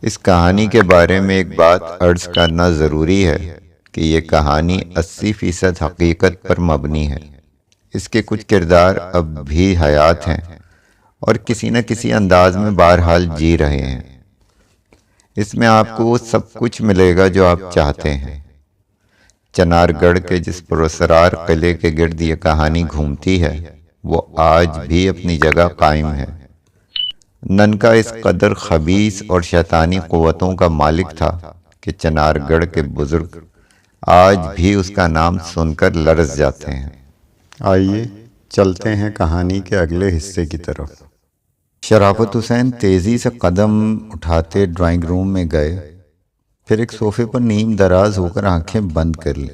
اس کہانی کے بارے میں ایک بات عرض کرنا ضروری ہے کہ یہ کہانی 80% حقیقت پر مبنی ہے۔ اس کے کچھ کردار اب بھی حیات ہیں اور کسی نہ کسی انداز میں بہرحال جی رہے ہیں۔ اس میں آپ کو وہ سب کچھ ملے گا جو آپ چاہتے ہیں۔ چنار گڑھ کے جس پراسرار قلعے کے گرد یہ کہانی گھومتی ہے وہ آج بھی اپنی جگہ قائم ہے۔ ننکا اس قدر خبیث اور شیطانی قوتوں کا مالک تھا کہ چنار گڑھ کے بزرگ آج بھی اس کا نام سن کر لرز جاتے ہیں۔ آئیے چلتے ہیں کہانی کے اگلے حصے کی طرف۔ شرافت حسین تیزی سے قدم اٹھاتے ڈرائنگ روم میں گئے، پھر ایک صوفے پر نیم دراز ہو کر آنکھیں بند کر لی۔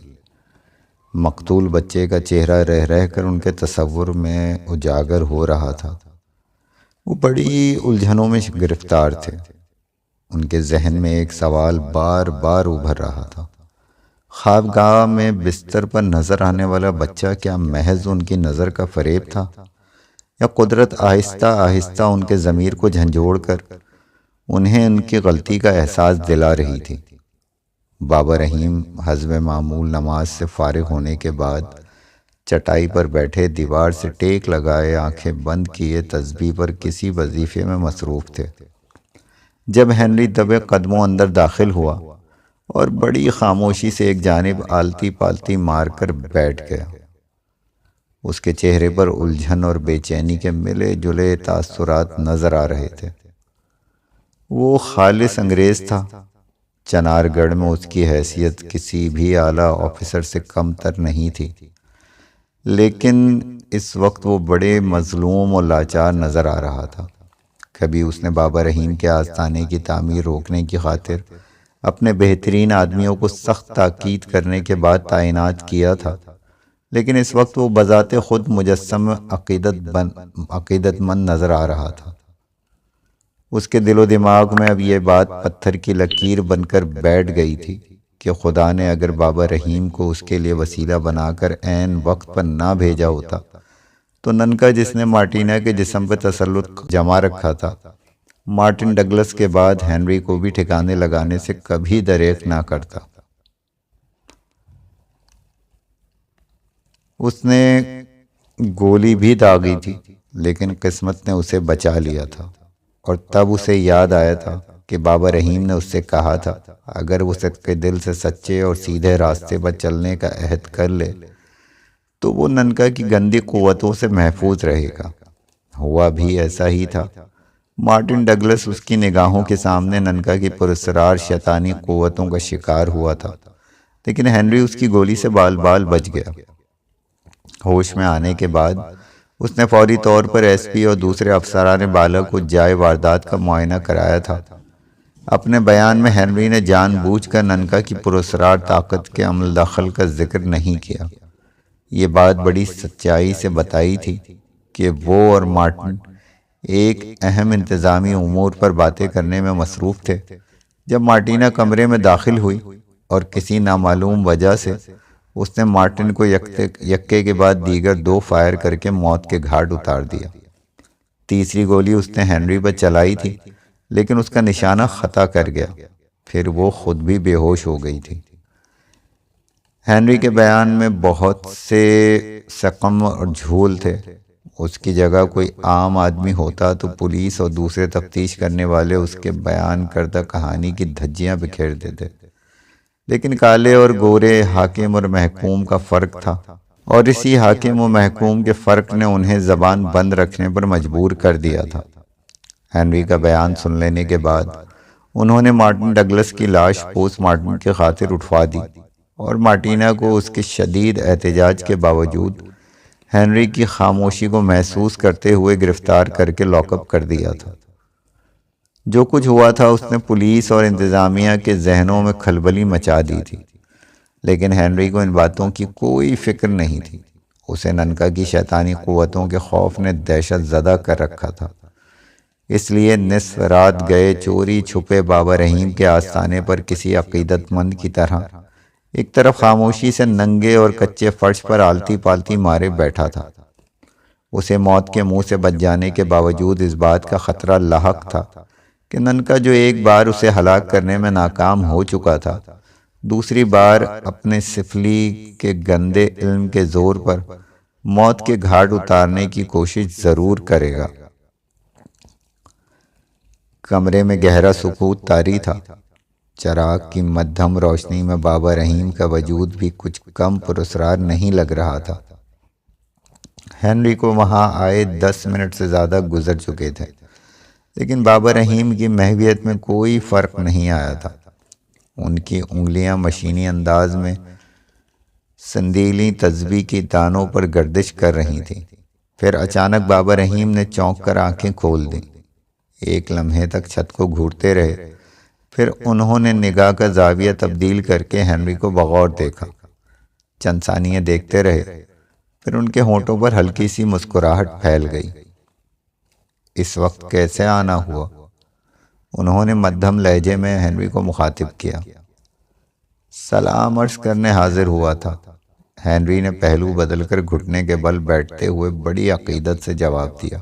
مقتول بچے کا چہرہ رہ رہ کر ان کے تصور میں اجاگر ہو رہا تھا۔ وہ بڑی الجھنوں میں گرفتار تھے۔ ان کے ذہن میں ایک سوال بار بار ابھر رہا تھا۔ خوابگاہ میں بستر پر نظر آنے والا بچہ کیا محض ان کی نظر کا فریب تھا، یا قدرت آہستہ آہستہ ان کے ضمیر کو جھنجھوڑ کر انہیں ان کی غلطی کا احساس دلا رہی تھی؟ بابا رحیم حسب معمول نماز سے فارغ ہونے کے بعد چٹائی پر بیٹھے دیوار سے ٹیک لگائے آنکھیں بند کیے تسبیح پر کسی وظیفے میں مصروف تھے، جب ہنری دبے قدموں اندر داخل ہوا اور بڑی خاموشی سے ایک جانب آلتی پالتی مار کر بیٹھ گیا۔ اس کے چہرے پر الجھن اور بے چینی کے ملے جلے تاثرات نظر آ رہے تھے۔ وہ خالص انگریز تھا۔ چنار گڑھ میں اس کی حیثیت کسی بھی اعلیٰ آفیسر سے کم تر نہیں تھی، لیکن اس وقت وہ بڑے مظلوم اور لاچار نظر آ رہا تھا۔ کبھی اس نے بابا رحیم کے آستانے کی تعمیر روکنے کی خاطر اپنے بہترین آدمیوں کو سخت تاکید کرنے کے بعد تعینات کیا تھا، لیکن اس وقت وہ بذات خود مجسم عقیدت مند نظر آ رہا تھا۔ اس کے دل و دماغ میں اب یہ بات پتھر کی لکیر بن کر بیٹھ گئی تھی کہ خدا نے اگر بابا رحیم کو اس کے لیے وسیلہ بنا کر عین وقت پر نہ بھیجا ہوتا تو ننکا جس نے مارٹینا کے جسم پہ تسلط جما رکھا تھا، مارٹن ڈگلس کے بعد ہنری کو بھی ٹھکانے لگانے سے کبھی دریغ نہ کرتا۔ اس نے گولی بھی داغی تھی، لیکن قسمت نے اسے بچا لیا تھا، اور تب اسے یاد آیا تھا کہ بابا رحیم نے اس سے کہا تھا اگر وہ صدقے دل سے سچے اور سیدھے راستے پر چلنے کا عہد کر لے تو وہ ننکا کی گندی قوتوں سے محفوظ رہے گا۔ ہوا بھی ایسا ہی تھا۔ مارٹن ڈگلس اس کی نگاہوں کے سامنے ننکا کی پراسرار شیطانی قوتوں کا شکار ہوا تھا، لیکن ہنری اس کی گولی سے بال بال بچ گیا۔ ہوش میں آنے کے بعد اس نے فوری طور پر ایس پی اور دوسرے افسران بالا کو جائے واردات کا معائنہ کرایا تھا۔ اپنے بیان میں ہنری نے جان بوجھ کر ننکا کی پراسرار طاقت کے عمل دخل کا ذکر نہیں کیا۔ یہ بات بڑی سچائی سے بتائی تھی کہ وہ اور مارٹن ایک اہم انتظامی امور پر باتیں کرنے میں مصروف تھے جب مارٹینا کمرے میں داخل ہوئی اور کسی نامعلوم وجہ سے اس نے مارٹن کو یکے کے بعد دیگر 2 فائر کر کے موت کے گھاٹ اتار دیا۔ تیسری گولی اس نے ہنری پر چلائی تھی، لیکن اس کا نشانہ خطا کر گیا، پھر وہ خود بھی بے ہوش ہو گئی تھی۔ ہنری کے بیان میں بہت سے سقم اور جھول تھے۔ اس کی جگہ کوئی عام آدمی ہوتا تو پولیس اور دوسرے تفتیش کرنے والے اس کے بیان کردہ کہانی کی دھجیاں بکھیر دیتے، لیکن کالے اور گورے حاکم اور محکوم کا فرق تھا، اور اسی حاکم و محکوم کے فرق نے انہیں زبان بند رکھنے پر مجبور کر دیا تھا۔ ہنری کا بیان سن لینے کے بعد انہوں نے مارٹن ڈگلس کی لاش پوسٹ مارٹم کی خاطر اٹھوا دی اور مارٹینا کو اس کے شدید احتجاج کے باوجود ہنری کی خاموشی کو محسوس کرتے ہوئے گرفتار کر کے لاک اپ کر دیا تھا۔ جو کچھ ہوا تھا اس نے پولیس اور انتظامیہ کے ذہنوں میں کھلبلی مچا دی تھی، لیکن ہنری کو ان باتوں کی کوئی فکر نہیں تھی۔ اسے ننکا کی شیطانی قوتوں کے خوف نے دہشت زدہ کر رکھا تھا، اس لیے نصف رات گئے چوری چھپے بابا رحیم کے آستانے پر کسی عقیدت مند کی طرح ایک طرف خاموشی سے ننگے اور کچے فرش پر آلتی پالتی مارے بیٹھا تھا۔ اسے موت کے منہ سے بچ جانے کے باوجود اس بات کا خطرہ لاحق تھا کہ ننکا جو ایک بار اسے ہلاک کرنے میں ناکام ہو چکا تھا، دوسری بار اپنے سفلی کے گندے علم کے زور پر موت کے گھاٹ اتارنے کی کوشش ضرور کرے گا۔ کمرے میں گہرا سکوت طاری تھا۔ چراغ کی مدھم روشنی میں بابا رحیم کا وجود بھی کچھ کم پراسرار نہیں لگ رہا تھا۔ ہنری کو وہاں آئے 10 منٹ سے زیادہ گزر چکے تھے، لیکن بابا رحیم کی محویت میں کوئی فرق نہیں آیا تھا۔ ان کی انگلیاں مشینی انداز میں سندیلی تسبیح کی تانوں پر گردش کر رہی تھیں۔ پھر اچانک بابا رحیم نے چونک کر آنکھیں کھول دیں۔ ایک لمحے تک چھت کو گھورتے رہے، پھر انہوں نے نگاہ کا زاویہ تبدیل کر کے ہنری کو بغور دیکھا۔ چند ثانیے دیکھتے رہے، پھر ان کے ہونٹوں پر ہلکی سی مسکراہٹ پھیل گئی۔ اس وقت کیسے آنا ہوا؟ انہوں نے مدھم لہجے میں ہنری کو مخاطب کیا۔ سلام عرض کرنے حاضر ہوا تھا، ہنری نے پہلو بدل کر گھٹنے کے بل بیٹھتے ہوئے بڑی عقیدت سے جواب دیا۔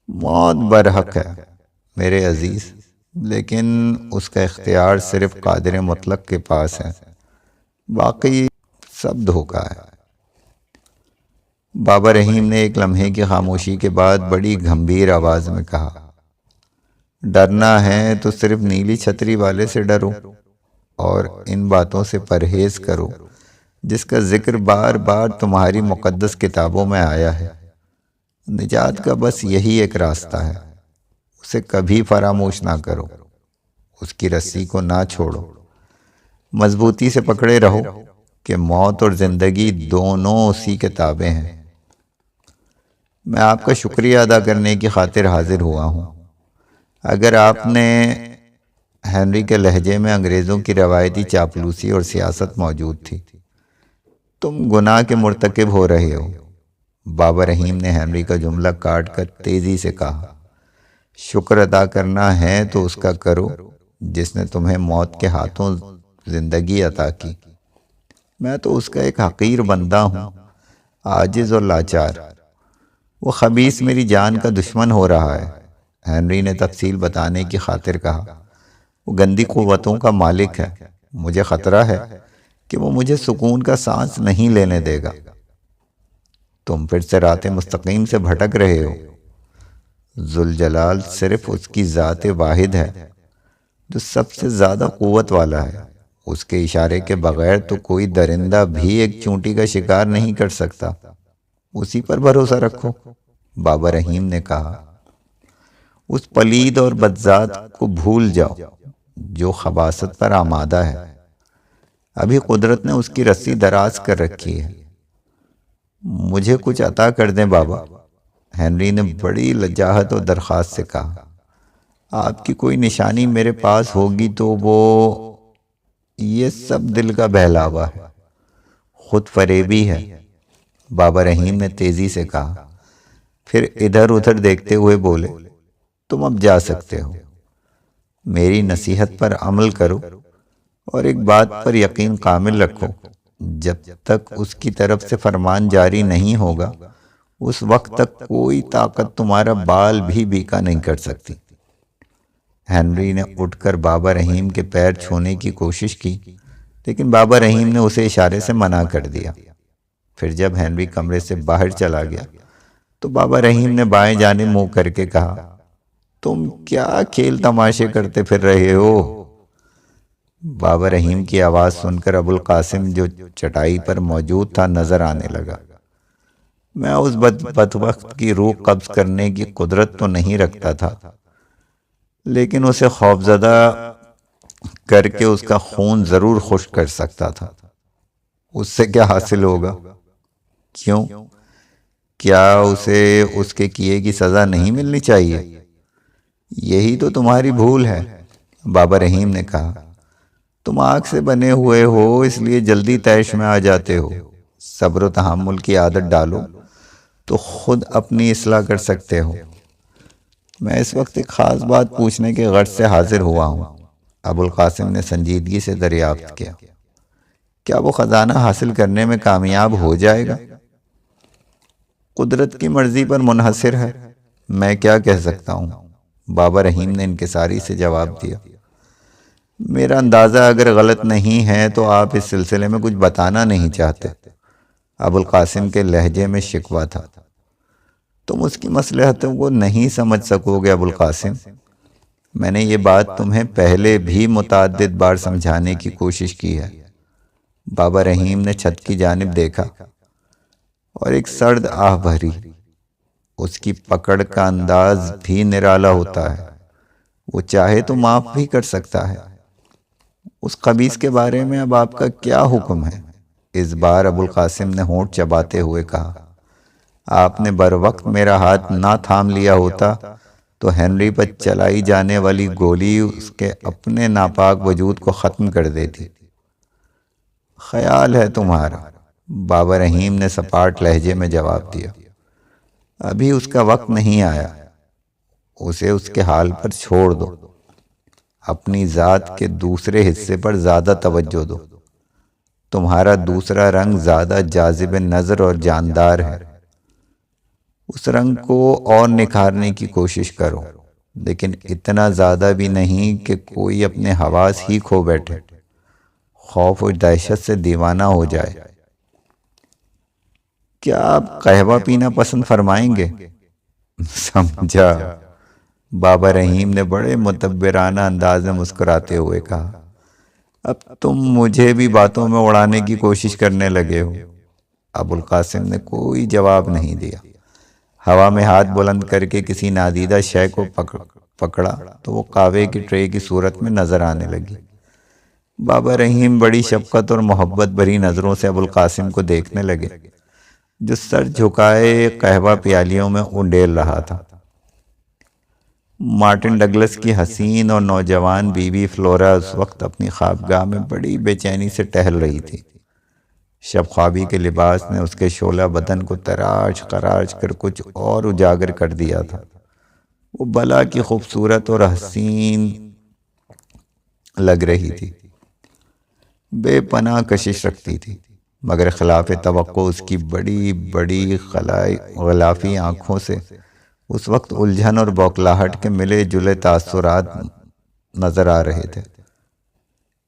موت برحق ہے میرے عزیز، لیکن اس کا اختیار صرف قادر مطلق کے پاس ہے، باقی سب دھوکہ ہے۔ بابا رحیم نے ایک لمحے کی خاموشی کے بعد بڑی گھمبیر آواز میں کہا، ڈرنا ہے تو صرف نیلی چھتری والے سے ڈرو اور ان باتوں سے پرہیز کرو جس کا ذکر بار بار تمہاری مقدس کتابوں میں آیا ہے۔ نجات کا بس یہی ایک راستہ ہے، اسے کبھی فراموش نہ کرو، اس کی رسی کو نہ چھوڑو، مضبوطی سے پکڑے رہو کہ موت اور زندگی دونوں اسی کے تابع ہیں۔ میں آپ کا شکریہ ادا کرنے کی خاطر حاضر ہوا ہوں۔ اگر آپ نے ہنری کے لہجے میں انگریزوں کی روایتی چاپلوسی اور سیاست موجود تھی، تم گناہ کے مرتکب ہو رہے ہو۔ بابا رحیم نے ہنری کا جملہ کاٹ کر تیزی سے کہا، شکر ادا کرنا ہے تو اس کا کرو جس نے تمہیں موت کے ہاتھوں زندگی عطا کی۔ میں تو اس کا ایک حقیر بندہ ہوں، عاجز اور لاچار۔ وہ خبیث میری جان کا دشمن ہو رہا ہے۔ ہنری نے تفصیل بتانے کی خاطر کہا، وہ گندی قوتوں کا مالک ہے۔ مجھے خطرہ ہے کہ وہ مجھے سکون کا سانس نہیں لینے دے گا۔ تم پھر سے رات مستقیم سے بھٹک رہے ہو۔ ذوالجلال صرف اس کی ذات واحد ہے جو سب سے زیادہ قوت والا ہے۔ اس کے اشارے کے بغیر تو کوئی درندہ بھی ایک چونٹی کا شکار نہیں کر سکتا۔ اسی پر بھروسہ رکھو، بابا رحیم نے کہا۔ اس پلید اور بدذات کو بھول جاؤ جو خباثت پر آمادہ ہے۔ ابھی قدرت نے اس کی رسی دراز کر رکھی ہے۔ مجھے کچھ عطا کر دیں بابا، ہنری نے بڑی لجاجت اور درخواست سے کہا۔ آپ کی کوئی نشانی میرے پاس ہوگی تو وہ… یہ سب دل کا بہلاوا ہے، خود فریبی ہے، بابا رحیم نے تیزی سے کہا۔ پھر ادھر ادھر دیکھتے ہوئے بولے، تم اب جا سکتے ہو۔ میری نصیحت پر عمل کرو اور ایک بات پر یقین کامل رکھو، جب تک اس کی طرف سے فرمان جاری نہیں ہوگا اس وقت تک کوئی طاقت تمہارا بال بھی بیکا نہیں کر سکتی۔ ہنری نے اٹھ کر بابا رحیم کے پیر چھونے کی کوشش کی، لیکن بابا رحیم نے اسے اشارے سے منع کر دیا۔ پھر جب ہنری کمرے سے باہر چلا گیا تو بابا رحیم نے بائیں جانب منہ کر کے کہا، تم کیا کھیل تماشے کرتے پھر رہے ہو؟ بابا رحیم کی آواز سن کر ابوالقاسم جو چٹائی پر موجود تھا نظر آنے لگا۔ میں اس بدبخت کی روح قبض کرنے کی قدرت تو نہیں رکھتا تھا، لیکن اسے خوفزدہ کر کے اس کا خون ضرور خشک کر سکتا تھا۔ اس سے کیا حاصل ہوگا؟ کیوں؟ کیا اسے اس کے کیے کی سزا نہیں ملنی چاہیے؟ یہی تو تمہاری بھول ہے، بابا رحیم نے کہا۔ تم آگ سے بنے ہوئے ہو، اس لیے جلدی طیش میں آ جاتے ہو۔ صبر و تحمل کی عادت ڈالو تو خود اپنی اصلاح کر سکتے ہو۔ میں اس وقت ایک خاص بات پوچھنے کے غرض سے حاضر ہوا ہوں، ابوالقاسم نے سنجیدگی سے دریافت کیا۔ کیا وہ خزانہ حاصل کرنے میں کامیاب ہو جائے گا؟ قدرت کی مرضی پر منحصر ہے، میں کیا کہہ سکتا ہوں؟ بابا رحیم نے انکساری سے جواب دیا۔ میرا اندازہ اگر غلط نہیں ہے تو آپ اس سلسلے میں کچھ بتانا نہیں چاہتے۔ ابوالقاسم کے لہجے میں شکوہ تھا۔ تم اس کی مصلحتوں کو نہیں سمجھ سکو گے ابوالقاسم۔ میں نے یہ بات تمہیں پہلے بھی متعدد بار سمجھانے کی کوشش کی ہے۔ بابا رحیم نے چھت کی جانب دیکھا اور ایک سرد آہ بھری۔ اس کی پکڑ کا انداز بھی نرالا ہوتا ہے۔ وہ چاہے تو معاف بھی کر سکتا ہے۔ اس خبیث کے بارے میں اب آپ کا کیا حکم ہے؟ اس بار ابوالقاسم نے ہونٹ چباتے ہوئے کہا۔ آپ نے بروقت میرا ہاتھ نہ تھام لیا ہوتا تو ہنری پر چلائی جانے والی گولی اس کے اپنے ناپاک وجود کو ختم کر دیتی۔ خیال ہے تمہارا، بابا رحیم نے سپاٹ لہجے میں جواب دیا۔ ابھی اس کا وقت نہیں آیا۔ اسے اس کے حال پر چھوڑ دو۔ اپنی ذات کے دوسرے حصے پر زیادہ توجہ دو۔ تمہارا دوسرا رنگ زیادہ جاذب نظر اور جاندار ہے۔ اس رنگ کو اور نکھارنے کی کوشش کرو، لیکن اتنا زیادہ بھی نہیں کہ کوئی اپنے حواس ہی کھو بیٹھے، خوف و دہشت سے دیوانہ ہو جائے۔ کیا آپ قہوہ پینا پسند فرمائیں گے؟ سمجھا، بابا رحیم نے بڑے متبرانہ انداز میں مسکراتے ہوئے کہا۔ اب تم مجھے بھی باتوں میں اڑانے کی کوشش کرنے لگے ہو۔ ابوالقاسم نے کوئی جواب نہیں دیا۔ ہوا میں ہاتھ بلند کر کے کسی نادیدہ شے کو پکڑا تو وہ قہوے کی ٹرے کی صورت میں نظر آنے لگی۔ بابا رحیم بڑی شفقت اور محبت بھری نظروں سے ابوالقاسم کو دیکھنے لگے، جو سر جھکائے قہوہ پیالیوں میں انڈیل رہا تھا۔ مارٹن ڈگلس کی حسین اور نوجوان بیوی فلورا اس وقت اپنی خوابگاہ میں بڑی بے چینی سے ٹہل رہی تھی۔ شب خوابی کے لباس نے اس کے شعلہ بدن کو تراش خراش کر کچھ اور اجاگر کر دیا تھا۔ وہ بلا کی خوبصورت اور حسین لگ رہی تھی، بے پناہ کشش رکھتی تھی، مگر خلاف توقع اس کی بڑی بڑی غلافی آنکھوں سے اس وقت الجھن اور بوکھلاہٹ کے ملے جلے تاثرات نظر آ رہے تھے۔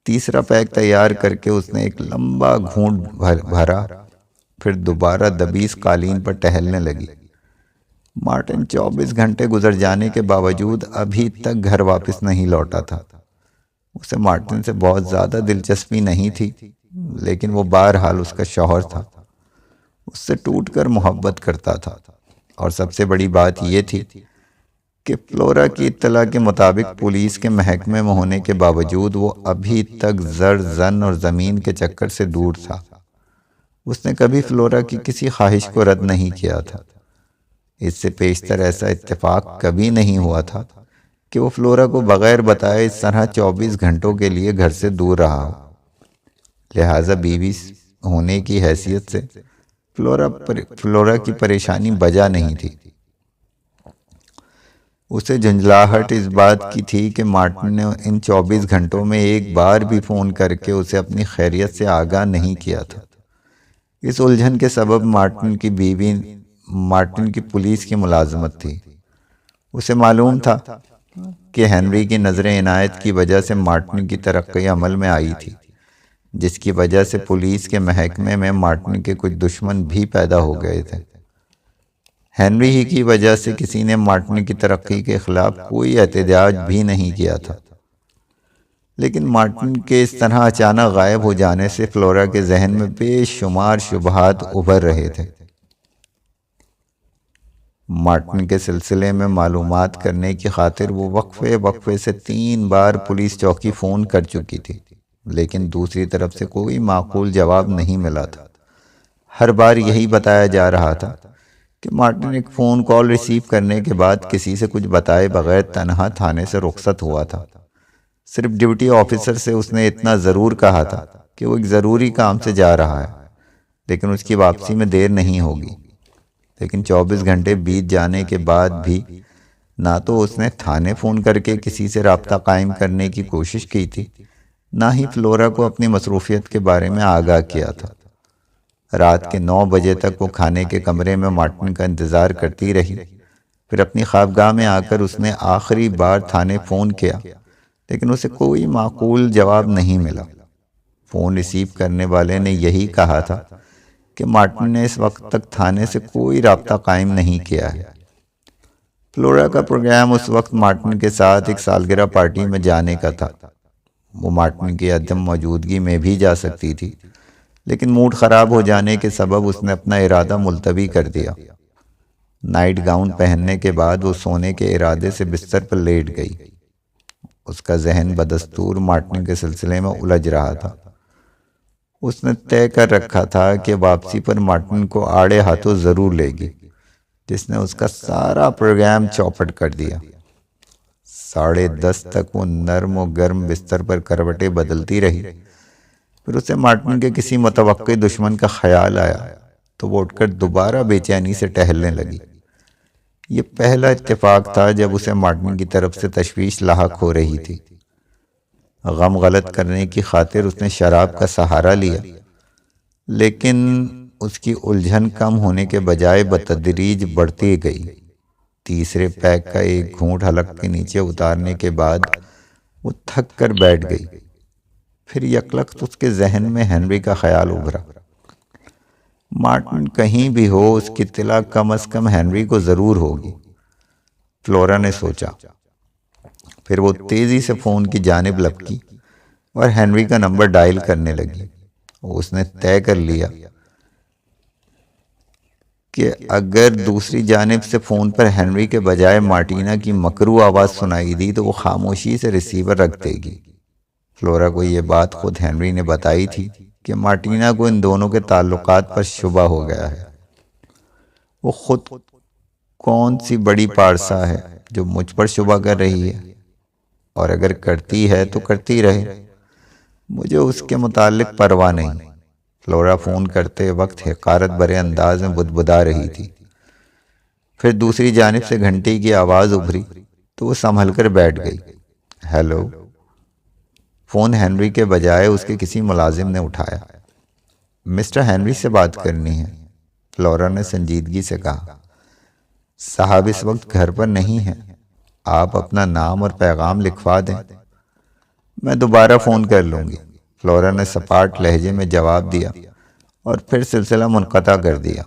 تیسرا پیک تیار کر کے اس نے ایک لمبا گھونٹ بھرا، پھر دوبارہ دبیس قالین پر ٹہلنے لگی۔ مارٹن 24 گھنٹے گزر جانے کے باوجود ابھی تک گھر واپس نہیں لوٹا تھا۔ اسے مارٹن سے بہت زیادہ دلچسپی نہیں تھی، لیکن وہ بہرحال اس کا شوہر تھا۔ اس سے ٹوٹ کر محبت کرتا تھا، اور سب سے بڑی بات یہ تھی کہ فلورا کی اطلاع کے مطابق پولیس کے محکمے میں ہونے کے باوجود وہ ابھی تک زر زن اور زمین کے چکر سے دور تھا۔ اس نے کبھی فلورا کی کسی خواہش کو رد نہیں کیا تھا۔ اس سے پیشتر ایسا اتفاق کبھی نہیں ہوا تھا کہ وہ فلورا کو بغیر بتائے اس طرح 24 گھنٹوں کے لیے گھر سے دور رہا ہو۔ لہٰذا بیوی ہونے کی حیثیت سے فلورا کی پریشانی بجا نہیں تھی۔ اسے جھنجھلاہٹ اس بات کی تھی کہ مارٹن نے ان 24 گھنٹوں میں ایک بار بھی فون کر کے اسے اپنی خیریت سے آگاہ نہیں کیا تھا۔ اس الجھن کے سبب مارٹن کی پولیس کی ملازمت تھی۔ اسے معلوم تھا کہ ہنری کی نظر عنایت کی وجہ سے مارٹن کی ترقی عمل میں آئی تھی، جس کی وجہ سے پولیس کے محکمے میں مارٹن کے کچھ دشمن بھی پیدا ہو گئے تھے۔ ہنری ہی کی وجہ سے کسی نے مارٹن کی ترقی کے خلاف کوئی احتجاج بھی نہیں کیا تھا، لیکن مارٹن کے اس طرح اچانک غائب ہو جانے سے فلورا کے ذہن میں بے شمار شبہات ابھر رہے تھے۔ مارٹن کے سلسلے میں معلومات کرنے کی خاطر وہ وقفے سے 3 بار پولیس چوکی فون کر چکی تھی، لیکن دوسری طرف سے کوئی معقول جواب نہیں ملا تھا۔ ہر بار یہی بتایا جا رہا تھا کہ مارٹن ایک فون کال ریسیو کرنے کے بعد کسی سے کچھ بتائے بغیر تنہا تھانے سے رخصت ہوا تھا۔ صرف ڈیوٹی آفیسر سے اس نے اتنا ضرور کہا تھا کہ وہ ایک ضروری کام سے جا رہا ہے، لیکن اس کی واپسی میں دیر نہیں ہوگی۔ لیکن 24 گھنٹے بیت جانے کے بعد بھی نہ تو اس نے تھانے فون کر کے کسی سے رابطہ قائم کرنے کی کوشش کی تھی، نہ ہی فلورا کو اپنی مصروفیت کے بارے میں آگاہ کیا تھا۔ رات کے 9 بجے تک وہ کھانے کے کمرے میں مارٹن کا انتظار کرتی رہی، پھر اپنی خوابگاہ میں آ کر اس نے آخری بار تھانے فون کیا، لیکن اسے کوئی معقول جواب نہیں ملا۔ فون ریسیو کرنے والے نے یہی کہا تھا کہ مارٹن نے اس وقت تک تھانے سے کوئی رابطہ قائم نہیں کیا ہے۔ فلورا کا پروگرام اس وقت مارٹن کے ساتھ ایک سالگرہ پارٹی میں جانے کا تھا۔ وہ مارٹن کی عدم موجودگی میں بھی جا سکتی تھی، لیکن موڈ خراب ہو جانے کے سبب اس نے اپنا ارادہ ملتوی کر دیا۔ نائٹ گاؤن پہننے کے بعد وہ سونے کے ارادے سے بستر پر لیٹ گئی۔ اس کا ذہن بدستور مارٹن کے سلسلے میں الجھ رہا تھا۔ اس نے طے کر رکھا تھا کہ واپسی پر مارٹن کو آڑے ہاتھوں ضرور لے گی، جس نے اس کا سارا پروگرام چوپٹ کر دیا۔ 10:30 تک وہ نرم و گرم بستر پر کروٹیں بدلتی رہی۔ پھر اسے مارٹن کے کسی متوقع دشمن کا خیال آیا تو وہ اٹھ کر دوبارہ بے چینی سے ٹہلنے لگی۔ یہ پہلا اتفاق تھا جب اسے مارٹن کی طرف سے تشویش لاحق ہو رہی تھی۔ غم غلط کرنے کی خاطر اس نے شراب کا سہارا لیا، لیکن اس کی الجھن کم ہونے کے بجائے بتدریج بڑھتی گئی۔ تیسرے پیک کا ایک گھونٹ حلق کے نیچے اتارنے کے بعد وہ تھک کر بیٹھ گئی۔ پھر یکلخت اس کے ذہن میں ہنری کا خیال ابھرا۔ مارٹن کہیں بھی ہو، اس کی اطلاع کم از کم ہنری کو ضرور ہوگی، فلورا نے سوچا۔ پھر وہ تیزی سے فون کی جانب لپکی اور ہنری کا نمبر ڈائل کرنے لگی۔ اس نے طے کر لیا کہ اگر دوسری جانب سے فون پر ہنری کے بجائے مارٹینا کی مکروہ آواز سنائی دی تو وہ خاموشی سے ریسیور رکھ دے گی۔ فلورا کو یہ بات خود ہنری نے بتائی تھی کہ مارٹینا کو ان دونوں کے تعلقات پر شبہ ہو گیا ہے۔ وہ خود کون سی بڑی پارسا ہے جو مجھ پر شبہ کر رہی ہے، اور اگر کرتی ہے تو کرتی رہے، مجھے اس کے متعلق پرواہ نہیں۔ فلورا فون کرتے وقت حقارت بھرے انداز میں بدبدا رہی تھی۔ پھر دوسری جانب سے گھنٹی کی آواز ابھری تو وہ سنبھل کر بیٹھ گئی۔ ہیلو۔ فون ہنری کے بجائے اس کے کسی ملازم نے اٹھایا۔ مسٹر ہنری سے بات کرنی ہے، فلورا نے سنجیدگی سے کہا۔ صاحب اس وقت گھر پر نہیں ہیں، آپ اپنا نام اور پیغام لکھوا دیں، میں دوبارہ فون کر لوں گی، فلورا نے سپاٹ لہجے میں جواب دیا اور پھر سلسلہ منقطع کر دیا۔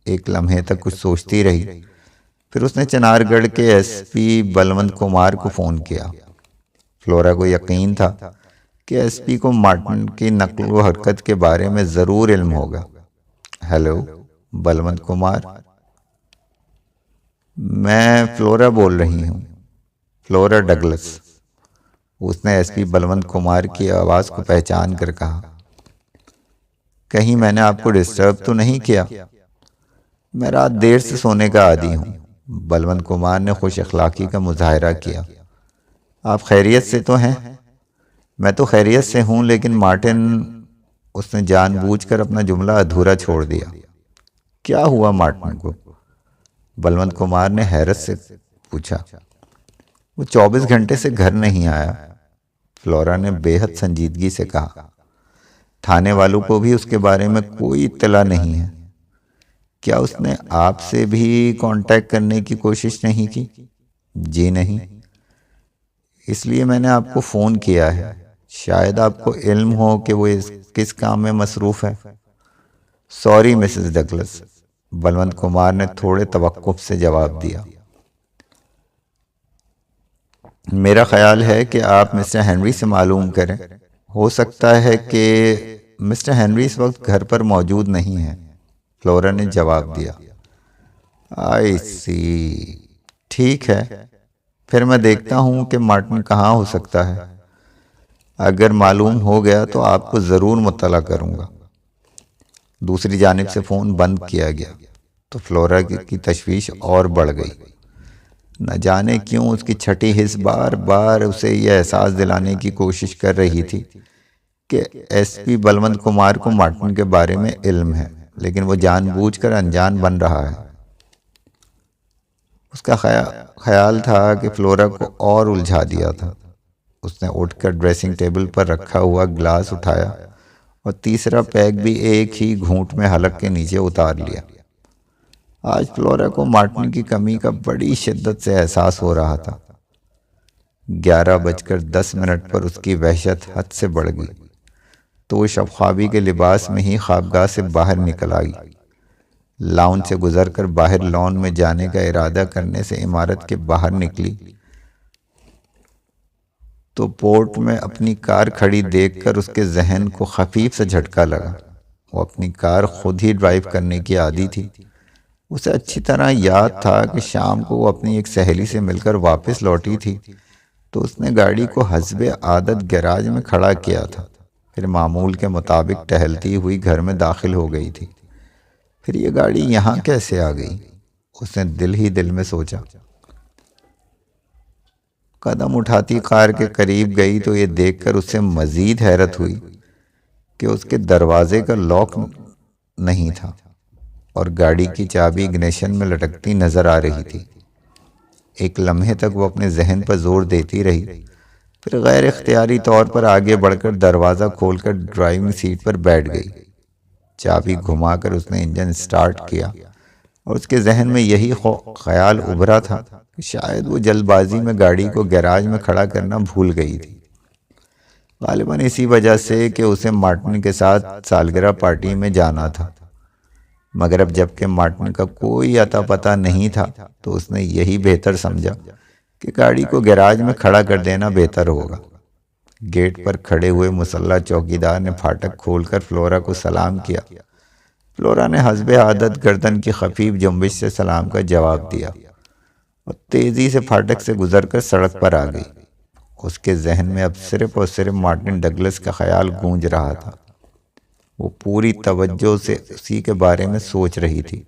ایک لمحے تک کچھ سوچتی رہی، پھر اس نے چنار گڑھ کے ایس پی بلونت کمار کو فون کیا۔ فلورا کو یقین تھا کہ ایس پی کو مارٹن کی نقل و حرکت کے بارے میں ضرور علم ہوگا۔ ہیلو، بلونت کمار، میں فلورا بول رہی ہوں، فلورا ڈگلس۔ اس نے ایس پی بلونت کمار کی آواز کو پہچان کر کہا۔ کہیں میں نے آپ کو ڈسٹرب تو نہیں کیا؟ میں رات دیر سے سونے کا عادی ہوں، بلونت کمار نے خوش اخلاقی کا مظاہرہ کیا۔ آپ خیریت سے تو ہیں؟ میں تو خیریت سے ہوں، لیکن مارٹن، اس نے جان بوجھ کر اپنا جملہ ادھورا چھوڑ دیا۔ کیا ہوا مارٹن کو؟ بلونت کمار نے حیرت سے پوچھا۔ وہ 24 گھنٹے سے گھر نہیں آیا، فلورا نے بے حد سنجیدگی سے کہا۔ تھانے والوں کو بھی اس کے بارے میں کوئی اطلاع نہیں ہے؟ کیا اس نے آپ سے بھی کانٹیکٹ کرنے کی کوشش نہیں کی؟ جی نہیں، اس لیے میں نے آپ کو فون کیا ہے، شاید آپ کو علم ہو کہ وہ کس کام میں مصروف ہے۔ Sorry Mrs Douglas, Balwant Kumar نے تھوڑے توقف سے جواب دیا۔ میرا خیال ہے کہ آپ مسٹر ہنری سے معلوم کریں، ہو سکتا ہے کہ مسٹر ہنری اس وقت گھر پر موجود نہیں ہیں، فلورا نے جواب دیا۔ آئی سی، ٹھیک ہے، پھر میں دیکھتا ہوں کہ مارٹن کہاں ہو سکتا ہے۔ اگر معلوم ہو گیا تو آپ کو ضرور مطلع کروں گا۔ دوسری جانب سے فون بند کیا گیا تو فلورا کی تشویش اور بڑھ گئی۔ نہ جانے کیوں اس کی چھٹی حس بار بار اسے یہ احساس دلانے کی کوشش کر رہی تھی کہ ایس پی بلونت کمار کو مارٹن کے بارے میں علم ہے، لیکن وہ جان بوجھ کر انجان بن رہا ہے۔ اس کا خیال تھا کہ فلورا کو اور الجھا دیا تھا۔ اس نے اٹھ کر ڈریسنگ ٹیبل پر رکھا ہوا گلاس اٹھایا اور تیسرا پیک بھی ایک ہی گھونٹ میں حلق کے نیچے اتار لیا۔ آج فلورا کو مارٹن کی کمی کا بڑی شدت سے احساس ہو رہا تھا۔ 11:10 پر اس کی وحشت حد سے بڑھ گئی تو وہ شب خوابی کے لباس میں ہی خوابگاہ سے باہر نکل آئی۔ لاؤن سے گزر کر باہر لان میں جانے کا ارادہ کرنے سے عمارت کے باہر نکلی تو پورٹ میں اپنی کار کھڑی دیکھ کر اس کے ذہن کو خفیف سے جھٹکا لگا۔ وہ اپنی کار خود ہی ڈرائیو کرنے کی عادی تھی۔ اسے اچھی طرح یاد تھا کہ شام کو وہ اپنی ایک سہیلی سے مل کر واپس لوٹی تھی تو اس نے گاڑی کو حسب عادت گیراج میں کھڑا کیا تھا، پھر معمول کے مطابق ٹہلتی ہوئی گھر میں داخل ہو گئی تھی۔ پھر یہ گاڑی یہاں کیسے آ گئی؟ اس نے دل ہی دل میں سوچا۔ قدم اٹھاتی کار کے قریب گئی تو یہ دیکھ کر اسے مزید حیرت ہوئی کہ اس کے دروازے کا لاک نہیں تھا اور گاڑی کی چابی اگنیشن میں لٹکتی نظر آ رہی تھی۔ ایک لمحے تک وہ اپنے ذہن پر زور دیتی رہی، پھر غیر اختیاری طور پر آگے بڑھ کر دروازہ کھول کر ڈرائیونگ سیٹ پر بیٹھ گئی۔ چابی گھما کر اس نے انجن سٹارٹ کیا اور اس کے ذہن میں یہی خیال ابھرا تھا کہ شاید وہ جلد بازی میں گاڑی کو گیراج میں کھڑا کرنا بھول گئی تھی، غالباً اسی وجہ سے کہ اسے مارٹن کے ساتھ سالگرہ پارٹی میں جانا تھا۔ مگر اب جب کہ مارٹن کا کوئی اتا پتہ نہیں تھا تو اس نے یہی بہتر سمجھا کہ گاڑی کو گیراج میں کھڑا کر دینا بہتر ہوگا۔ گیٹ پر کھڑے ہوئے مسلح چوکیدار نے پھاٹک کھول کر فلورا کو سلام کیا۔ فلورا نے حسب عادت گردن کی خفیف جنبش سے سلام کا جواب دیا اور تیزی سے پھاٹک سے گزر کر سڑک پر آ گئی۔ اس کے ذہن میں اب صرف اور صرف مارٹن ڈگلس کا خیال گونج رہا تھا۔ وہ پوری توجہ سے اسی کے بارے میں سوچ رہی تھی۔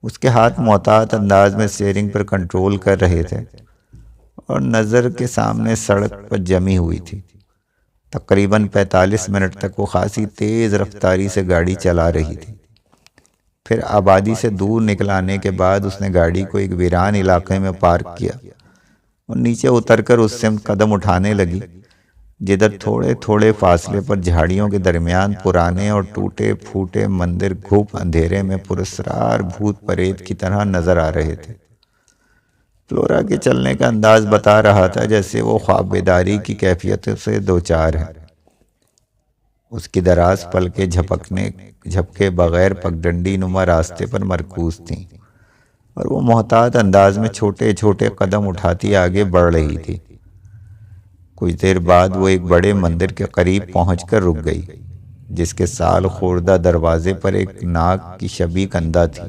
اس کے ہاتھ محتاط انداز میں اسٹیئرنگ پر کنٹرول کر رہے تھے اور نظر کے سامنے سڑک پر جمی ہوئی تھی۔ تقریباً 45 منٹ تک وہ خاصی تیز رفتاری سے گاڑی چلا رہی تھی۔ پھر آبادی سے دور نکل آنے کے بعد اس نے گاڑی کو ایک ویران علاقے میں پارک کیا اور نیچے اتر کر اس سمت قدم اٹھانے لگی جدھر تھوڑے تھوڑے فاصلے پر جھاڑیوں کے درمیان پرانے اور ٹوٹے پھوٹے مندر گھوپ اندھیرے میں پراسرار بھوت پریت کی طرح نظر آ رہے تھے۔ فلورا کے چلنے کا انداز بتا رہا تھا جیسے وہ خواب بیداری کی کیفیت سے دوچار ہے۔ اس کی دراز پلکیں جھپکے بغیر پگڈنڈی نما راستے پر مرکوز تھیں اور وہ محتاط انداز میں چھوٹے چھوٹے قدم اٹھاتی آگے بڑھ رہی تھی۔ کچھ دیر بعد وہ ایک بڑے مندر کے قریب پہنچ کر رک گئی جس کے سال خوردہ دروازے پر ایک ناگ کی شبیہ کندہ تھی۔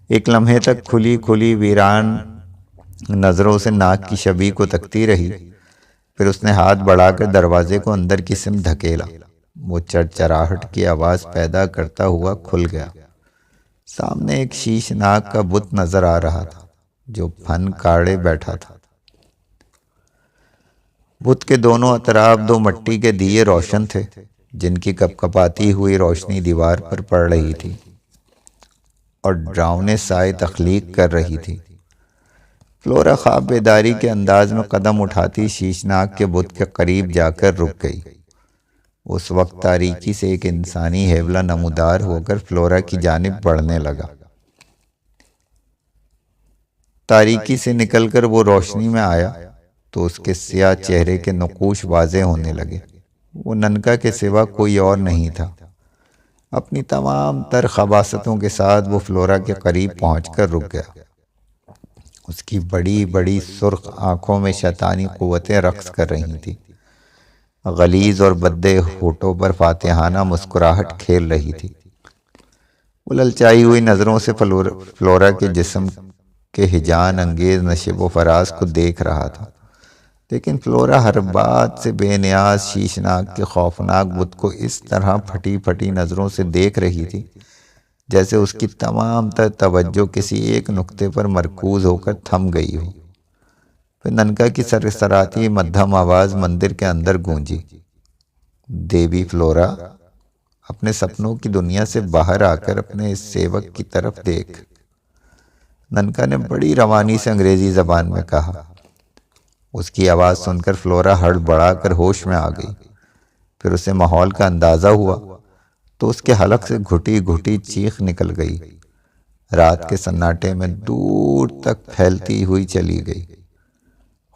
ایک لمحے تک کھلی کھلی ویران نظروں سے ناگ کی شبیہ کو تکتی رہی، پھر اس نے ہاتھ بڑھا کر دروازے کو اندر کی سمت دھکیلا۔ وہ چرچراہٹ کی آواز پیدا کرتا ہوا کھل گیا۔ سامنے ایک شیش ناگ کا بت نظر آ رہا تھا جو پھن کاڑے بیٹھا تھا۔ بت کے دونوں اطراف 2 مٹی کے دیے روشن تھے جن کی کپکپاتی ہوئی روشنی دیوار پر پڑ رہی تھی اور ڈراؤنے سائے تخلیق کر رہی تھی۔ فلورا خواب بیداری کے انداز میں قدم اٹھاتی شیشناگ کے بت کے قریب جا کر رک گئی۔ اس وقت تاریکی سے ایک انسانی ہیولہ نمودار ہو کر فلورا کی جانب بڑھنے لگا۔ تاریکی سے نکل کر وہ روشنی میں آیا تو اس کے سیاہ چہرے کے نقوش واضح ہونے لگے۔ وہ ننکا کے سوا کوئی اور نہیں تھا۔ اپنی تمام تر خباثتوں کے ساتھ وہ فلورا کے قریب پہنچ کر رک گیا۔ اس کی بڑی بڑی سرخ آنکھوں میں شیطانی قوتیں رقص کر رہی تھیں۔ غلیظ اور بدے ہونٹوں پر فاتحانہ مسکراہٹ کھیل رہی تھی۔ وہ للچائی ہوئی نظروں سے فلورا کے جسم کے ہیجان انگیز نشیب و فراز کو دیکھ رہا تھا، لیکن فلورا ہر بات سے بے نیاز شیشناگ کے خوفناک بت کو اس طرح پھٹی پھٹی نظروں سے دیکھ رہی تھی جیسے اس کی تمام تر توجہ کسی ایک نقطے پر مرکوز ہو کر تھم گئی ہو۔ پھر ننکا کی سرسراتی مدھم آواز مندر کے اندر گونجی، دیوی فلورا، اپنے سپنوں کی دنیا سے باہر آ کر اپنے اس سیوک کی طرف دیکھ۔ ننکا نے بڑی روانی سے انگریزی زبان میں کہا۔ اس کی آواز سن کر فلورا ہڑبڑا کر ہوش میں آ گئی۔ پھر اسے ماحول کا اندازہ ہوا تو اس کے حلق سے گھٹی گھٹی چیخ نکل گئی۔ رات کے سناٹے میں دور تک پھیلتی ہوئی چلی گئی۔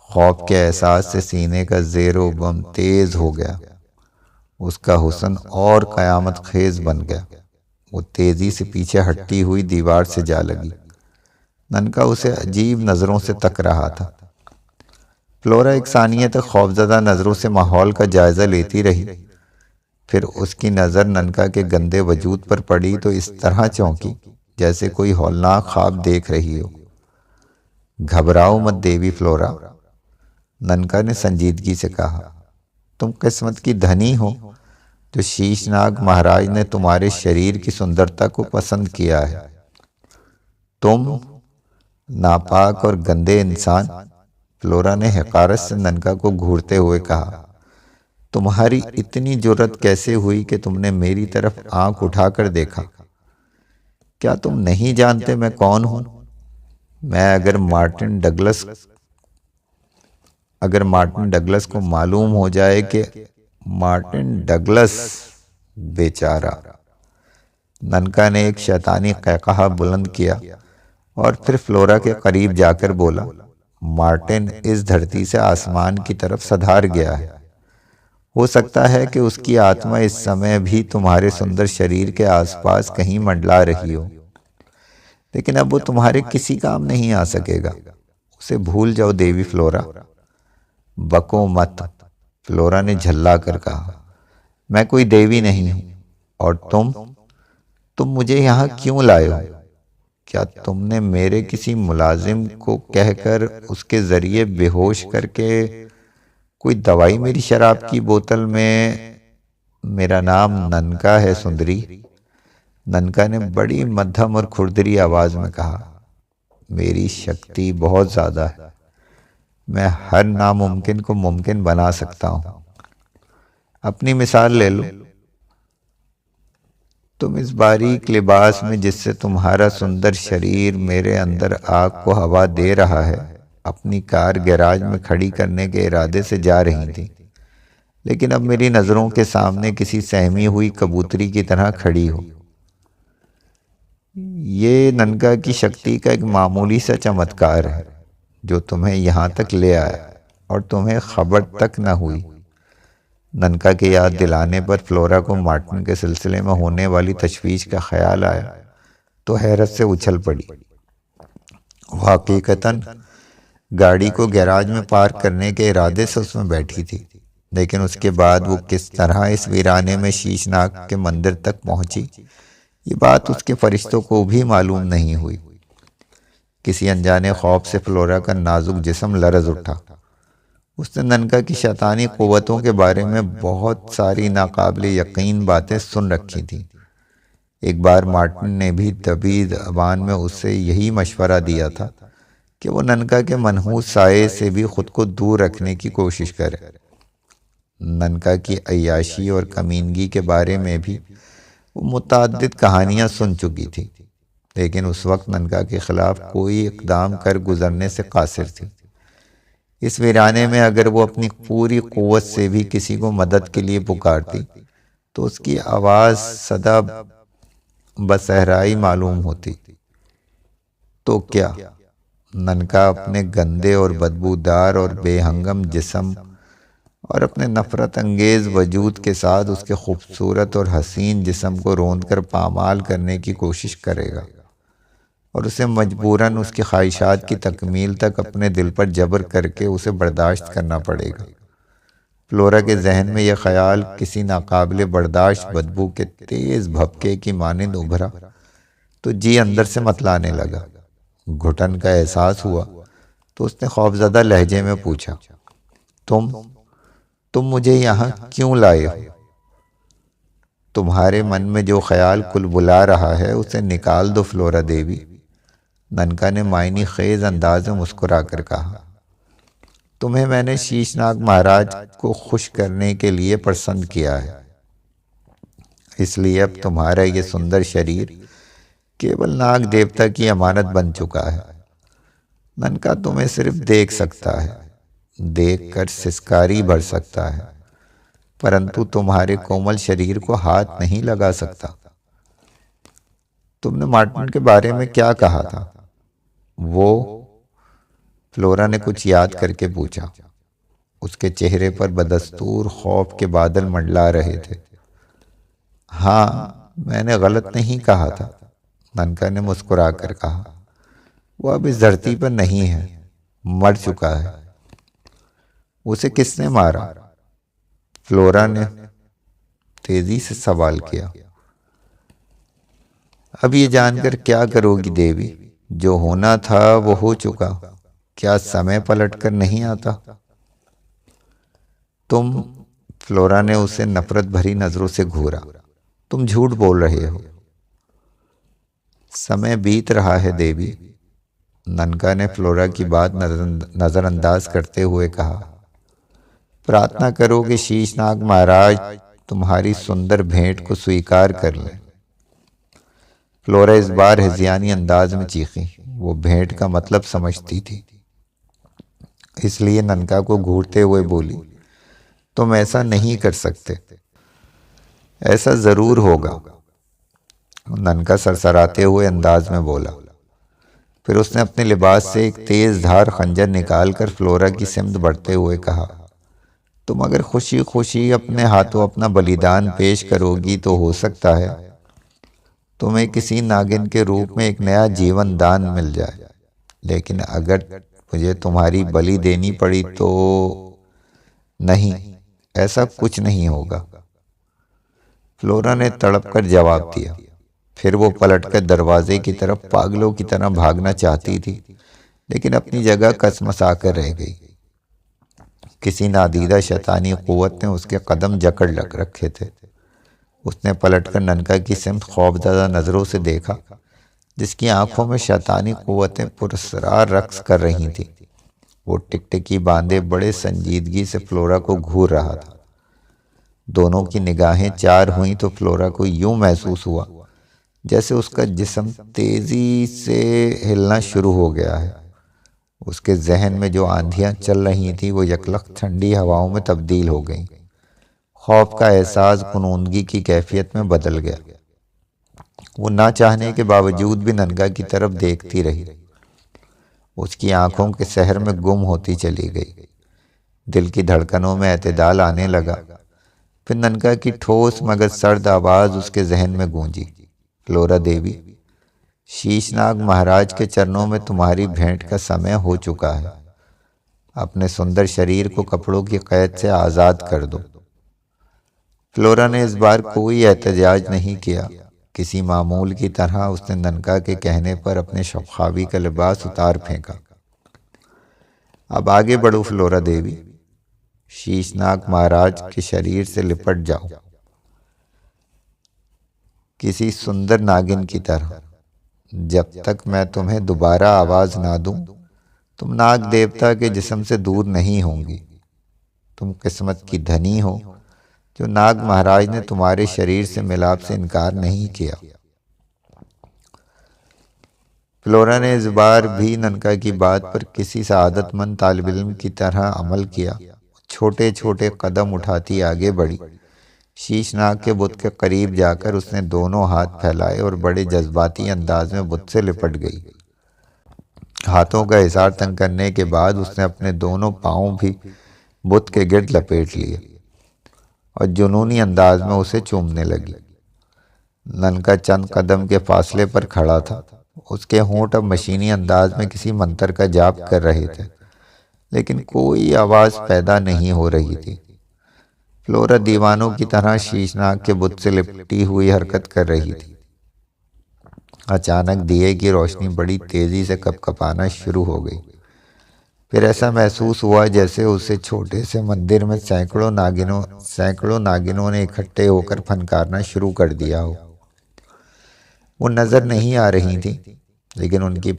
خوف کے احساس سے سینے کا زیر و بم تیز ہو گیا۔ اس کا حسن اور قیامت خیز بن گیا۔ وہ تیزی سے پیچھے ہٹتی ہوئی دیوار سے جا لگی۔ ننکا اسے عجیب نظروں سے تک رہا تھا۔ فلورا ایک ثانیہ تک خوفزدہ نظروں سے ماحول کا جائزہ لیتی رہی۔ پھر اس کی نظر ننکا کے گندے وجود پر پڑی تو اس طرح چونکی جیسے کوئی ہولناک خواب دیکھ رہی ہو۔ گھبراؤ مت دیوی فلورا، ننکا نے سنجیدگی سے کہا۔ تم قسمت کی دھنی ہو جو شیش ناگ مہاراج نے تمہارے شریر کی سندرتا کو پسند کیا ہے۔ تم ناپاک اور گندے انسان، فلورا نے حقارت سے ننکا کو گھورتے ہوئے کہا، تمہاری اتنی جرأت کیسے ہوئی کہ تم نے میری طرف آنکھ اٹھا کر دیکھا؟ کیا تم نہیں جانتے میں کون ہوں؟ میں اگر مارٹن ڈگلس کو معلوم ہو جائے کہ مارٹن ڈگلس بیچارہ، ننکا نے ایک شیطانی قہقہہ بلند کیا اور پھر فلورا کے قریب جا کر بولا، مارٹن اس دھرتی سے آسمان کی طرف سدھار گیا ہے۔ ہو سکتا ہے کہ اس کی آتما اس سمے بھی تمہارے سندر شریر کے آس پاس کہیں منڈلا رہی ہو، لیکن اب وہ تمہارے کسی کام نہیں آ سکے گا۔ اسے بھول جاؤ دیوی فلورا۔ بکو مت، فلورا نے جھلا کر کہا، میں کوئی دیوی نہیں ہوں۔ اور تم مجھے یہاں کیوں لائے ہو؟ کیا تم نے میرے کسی ملازم کو کہہ کر اس کے ذریعے بے ہوش کر کے کوئی دوائی میری شراب کی بوتل میں؟ میرا نام ننکا ہے سندری، ننکا نے بڑی مدھم اور کھردری آواز میں کہا، میری شکتی بہت زیادہ ہے، میں ہر ناممکن کو ممکن بنا سکتا ہوں۔ اپنی مثال لے لو، تم اس باریک لباس میں جس سے تمہارا سندر شریر میرے اندر آگ کو ہوا دے رہا ہے، اپنی کار گیراج میں کھڑی کرنے کے ارادے سے جا رہی تھی، لیکن اب میری نظروں کے سامنے کسی سہمی ہوئی کبوتری کی طرح کھڑی ہو۔ یہ ننکا کی شکتی کا ایک معمولی سا چمتکار ہے جو تمہیں یہاں تک لے آیا اور تمہیں خبر تک نہ ہوئی۔ ننکا کے یاد دلانے پر فلورا کو مارٹن کے سلسلے میں ہونے والی تشویش کا خیال آیا تو حیرت سے اچھل پڑی۔ وہ حقیقتاً گاڑی کو گیراج میں پارک کرنے کے ارادے سے اس میں بیٹھی تھی، لیکن اس کے بعد وہ کس طرح اس ویرانے میں شیش ناگ کے مندر تک پہنچی، یہ بات اس کے فرشتوں کو بھی معلوم نہیں ہوئی۔ کسی انجانے خوف سے فلورا کا نازک جسم لرز اٹھا۔ اس نے ننکا کی شیطانی قوتوں کے بارے میں بہت ساری ناقابل یقین باتیں سن رکھی تھیں۔ ایک بار مارٹن نے بھی دبی زبان میں اس سے یہی مشورہ دیا تھا کہ وہ ننکا کے منحوس سائے سے بھی خود کو دور رکھنے کی کوشش کرے۔ ننکا کی عیاشی اور کمینگی کے بارے میں بھی وہ متعدد کہانیاں سن چکی تھی، لیکن اس وقت ننکا کے خلاف کوئی اقدام کر گزرنے سے قاصر تھی۔ اس ویرانے میں اگر وہ اپنی پوری قوت سے بھی کسی کو مدد کے لیے پکارتی تو اس کی آواز صدا بصحرائی معلوم ہوتی۔ تو کیا ننکا اپنے گندے اور بدبودار اور بے ہنگم جسم اور اپنے نفرت انگیز وجود کے ساتھ اس کے خوبصورت اور حسین جسم کو روند کر پامال کرنے کی کوشش کرے گا اور اسے مجبوراً اس کی خواہشات کی تکمیل تک اپنے دل پر جبر کر کے اسے برداشت کرنا پڑے گا؟ فلورا کے ذہن میں یہ خیال کسی ناقابل برداشت بدبو کے تیز بھپکے کی مانند ابھرا تو جی اندر سے متلانے لگا۔ گھٹن کا احساس ہوا تو اس نے خوفزدہ لہجے میں پوچھا، تم مجھے یہاں کیوں لائے ہو؟ تمہارے من میں جو خیال کل بلا رہا ہے اسے نکال دو فلورا دیوی، ننکا نے معنی خیز انداز میں مسکرا کر کہا۔ تمہیں میں نے شیش ناگ مہاراج کو خوش کرنے کے لیے پسند کیا ہے، اس لیے اب تمہارا یہ سندر شریر کیول ناگ دیوتا کی امانت بن چکا ہے۔ ننکا تمہیں صرف دیکھ سکتا ہے، دیکھ کر سسکاری بھر سکتا ہے، پرنتو تمہارے کومل شریر کو ہاتھ نہیں لگا سکتا۔ تم نے مارٹن کے بارے میں کیا کہا تھا؟ وہ فلورا نے کچھ یاد کر کے پوچھا۔ اس کے چہرے پر بدستور خوف کے بادل منڈلا رہے تھے۔ ہاں، میں نے غلط نہیں کہا تھا، ننکا نے مسکرا کر کہا۔ وہ اب اس دھرتی پر نہیں ہے، مر چکا ہے۔ اسے کس نے مارا؟ فلورا نے تیزی سے سوال کیا۔ اب یہ جان کر کیا کرو گی دیوی؟ جو ہونا تھا وہ ہو چکا، کیا سمے پلٹ کر نہیں آتا؟ تم، فلورا نے اسے نفرت بھری نظروں سے گھورا، تم جھوٹ بول رہے ہو۔ سمے بیت رہا ہے دیوی، ننکا نے فلورا کی بات نظر انداز کرتے ہوئے کہا۔ پرارتھنا کرو کہ شیش ناگ مہاراج تمہاری سندر بھیٹ کو سویکار کر لیں۔ فلورا اس بار ہذیانی انداز میں چیخی۔ وہ بھیٹ کا مطلب سمجھتی تھی، اس لیے ننکا کو گھورتے ہوئے بولی، تم ایسا نہیں کر سکتے۔ ایسا ضرور ہوگا، ننکا سرسراتے ہوئے انداز میں بولا۔ پھر اس نے اپنے لباس سے ایک تیز دھار خنجر نکال کر فلورا کی سمت بڑھتے ہوئے کہا، تم اگر خوشی خوشی اپنے ہاتھوں اپنا بلیدان پیش کرو گی تو ہو سکتا ہے تمہیں کسی ناگن کے روپ میں ایک نیا جیون دان مل جائے، لیکن اگر مجھے تمہاری بلی دینی پڑی تو نہیں، ایسا کچھ نہیں ہوگا، فلورا نے تڑپ کر جواب دیا۔ پھر وہ پلٹ کر دروازے کی طرف پاگلوں کی طرح بھاگنا چاہتی تھی، لیکن اپنی جگہ کسمسا کر رہ گئی۔ کسی نادیدہ شیطانی قوت نے اس کے قدم جکڑ رکھے تھے۔ اس نے پلٹ کر ننکا کی سمت خوفزدہ نظروں سے دیکھا، جس کی آنکھوں میں شیطانی قوتیں پراسرار رقص کر رہی تھیں۔ وہ ٹکٹکی باندھے بڑے سنجیدگی سے فلورا کو گھور رہا تھا۔ دونوں کی نگاہیں چار ہوئیں تو فلورا کو یوں محسوس ہوا جیسے اس کا جسم تیزی سے ہلنا شروع ہو گیا ہے۔ اس کے ذہن میں جو آندھیاں چل رہی تھیں وہ یکلخت ٹھنڈی ہواؤں میں تبدیل ہو گئیں۔ خوف کا احساس غنودگی کی کیفیت میں بدل گیا۔ وہ نہ چاہنے کے باوجود بھی ننکا کی طرف دیکھتی رہی۔ اس کی آنکھوں کے سحر میں گم ہوتی چلی گئی۔ دل کی دھڑکنوں میں اعتدال آنے لگا۔ پھر ننکا کی ٹھوس مگر سرد آواز اس کے ذہن میں گونجی، فلورا دیوی، شیش ناگ مہاراج کے چرنوں میں تمہاری بھیٹ کا سمے ہو چکا ہے۔ اپنے سندر شریر کو کپڑوں کی قید سے آزاد کر دو۔ فلورا نے اس بار کوئی احتجاج نہیں کیا۔ کسی معمول کی طرح اس نے ننکا کے کہنے پر اپنے شبخوابی کا لباس اتار پھینکا۔ اب آگے بڑھو فلورا دیوی، شیش ناگ مہاراج کے شریر سے لپٹ جاؤ، کسی سندر ناگن کی طرح۔ جب تک میں تمہیں دوبارہ آواز نہ دوں تم ناگ دیوتا کے جسم سے دور نہیں ہوں گی۔ تم قسمت کی دھنی ہو جو ناگ مہاراج نے تمہارے شریر سے ملاپ سے انکار نہیں کیا۔ فلورا نے اس بار بھی ننکا کی بات پر کسی سعادت مند طالب علم کی طرح عمل کیا۔ چھوٹے چھوٹے قدم اٹھاتی آگے بڑھی۔ شیش ناگ کے بت کے قریب جا کر اس نے دونوں ہاتھ پھیلائے اور بڑے جذباتی انداز میں بت سے لپٹ گئی۔ ہاتھوں کا حصار تنگ کرنے کے بعد اس نے اپنے دونوں پاؤں بھی بت کے گرد لپیٹ لیے اور جنونی انداز میں اسے چومنے لگی۔ ننکا چند قدم کے فاصلے پر کھڑا تھا۔ اس کے ہونٹ اب مشینی انداز میں کسی منتر کا جاپ کر رہے تھے، لیکن کوئی آواز پیدا نہیں ہو رہی تھی۔ فلورا دیوانوں کی طرح شیش ناگ کے بت سے لپٹی ہوئی حرکت کر رہی تھی۔ اچانک دیے کی روشنی بڑی تیزی سے کپکپانا شروع ہو گئی۔ پھر ایسا محسوس ہوا جیسے اسے چھوٹے سے مندر میں سینکڑوں ناگنوں نے اکٹھے ہو کر پھنکارنا شروع کر دیا ہو۔ وہ نظر نہیں آ رہی تھی، لیکن ان کے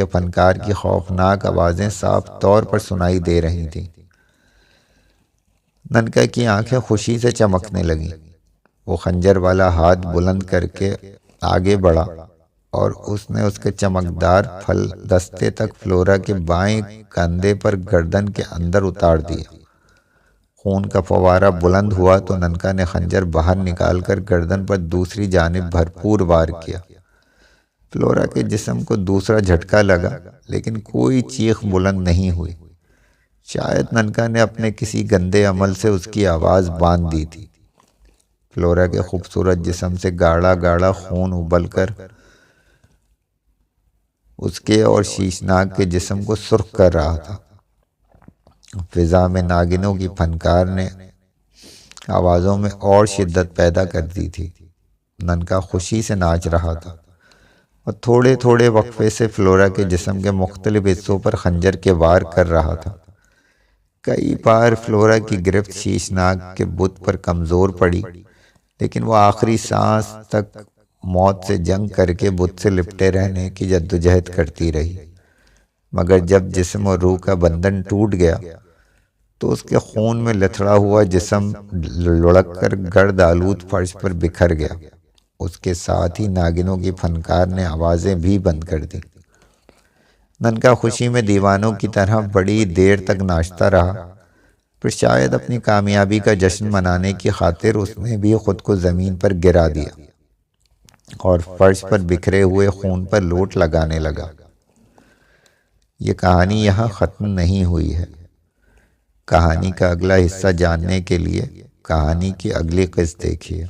فنکار کی خوفناک آوازیں صاف طور پر سنائی دے رہی تھیں۔ ننکا کی آنکھیں خوشی سے چمکنے لگیں۔ وہ خنجر والا ہاتھ بلند کر کے آگے بڑھا اور اس نے اس کے چمکدار پھل دستے تک فلورا کے بائیں کندھے پر گردن کے اندر اتار دیا۔ خون کا فوارہ بلند ہوا تو ننکا نے خنجر باہر نکال کر گردن پر دوسری جانب بھرپور وار کیا۔ فلورا کے جسم کو دوسرا جھٹکا لگا لیکن کوئی چیخ بلند نہیں ہوئی۔ شاید ننکا نے اپنے کسی گندے عمل سے اس کی آواز باندھ دی تھی۔ فلورا کے خوبصورت جسم سے گاڑھا گاڑھا خون ابل کر اس کے اور شیشناگ کے جسم کو سرخ کر رہا تھا۔ فضا میں ناگنوں کی پھنکار نے آوازوں میں اور شدت پیدا کر دی تھی۔ ننکا خوشی سے ناچ رہا تھا اور تھوڑے تھوڑے وقفے سے فلورا کے جسم کے مختلف حصوں پر خنجر کے وار کر رہا تھا۔ کئی بار فلورا کی گرفت شیشناگ کے بت پر کمزور پڑی، لیکن وہ آخری سانس تک موت سے جنگ کر کے بت سے لپٹے رہنے کی جدوجہد کرتی رہی، مگر جب جسم اور روح کا بندھن ٹوٹ گیا تو اس کے خون میں لتھڑا ہوا جسم لڑک کر گرد آلود فرش پر بکھر گیا۔ اس کے ساتھ ہی ناگنوں کی فنکار نے آوازیں بھی بند کر دیں۔ ننکا خوشی میں دیوانوں کی طرح بڑی دیر تک ناچتا رہا، پھر شاید اپنی کامیابی کا جشن منانے کی خاطر اس نے بھی خود کو زمین پر گرا دیا اور فرش پر بکھرے ہوئے خون پر لوٹ لگانے لگا۔ یہ کہانی یہاں ختم نہیں ہوئی ہے۔ کہانی کا اگلا حصہ جاننے کے لیے کہانی کی اگلی قسط دیکھیے۔